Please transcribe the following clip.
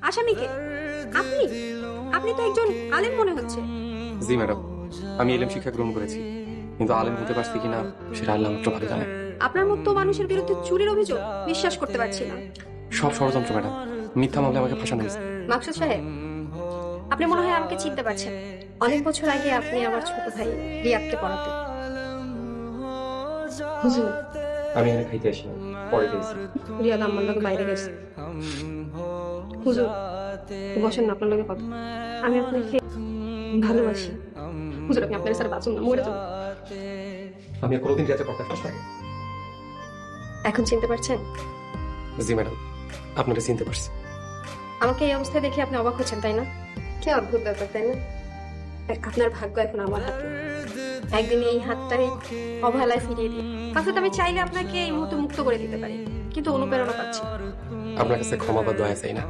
আসামিকে? আপনি? আপনি তো একজন আলেম মনে হচ্ছে। জি ম্যাডাম, আমি এলএম শিক্ষা গ্রহণ করেছি, কিন্তু আলেম হতে পারছি কিনা সেটা আল্লাহ মাত্র ভালো জানে। আপনার মতো মানুষের বিরুদ্ধে চুরির অভিযোগ? বিশ্বাস করতে পারছি না। সব ষড়যন্ত্র ম্যাডাম, মিথ্যা মামলায় আমাকে ফাঁসানো হয়েছে। মাকসুদ সাহেব, আপনি মনে হয় আমাকে চিনতে পারছেন। অনেক বছর আগে আপনি আমার ছোট ভাই রিয়াদকে পড়াতেন। হুজুর, আমি এখানে খাইতে আসি না, পরে গেছি। রিয়াদ আমার লোকে বাইরে গেছে। হুজুর, বসেন না, আপনার লোকে কথা। আমি আপনাকে ভালোবাসি। হুজুর, আপনি আপনার স্যার বাঁচুন না, মরে যান। আমি আর কোনোদিন রিয়াজের কথা ফাঁস লাগে। এখন চিনতে পারছেন? জি ম্যাডাম, আপনারা চিনতে পারছি। আমাকে এই অবস্থায় দেখে আপনি অবাক হচ্ছেন, তাই না? কি অদ্ভুত ব্যাপার, তাই না? আপনার ভাগ্য এখন আমার হাতে। একদিন এই হাতটাই অবহেলায় ফিরিয়ে দিই। অর্থাৎ আমি চাইলে আপনাকে এই মুহূর্তে মুক্ত করে দিতে পারি, কিন্তু অনুপ্রেরণা পাচ্ছি না। আপনার কাছে ক্ষমা বা দয়া চাই না।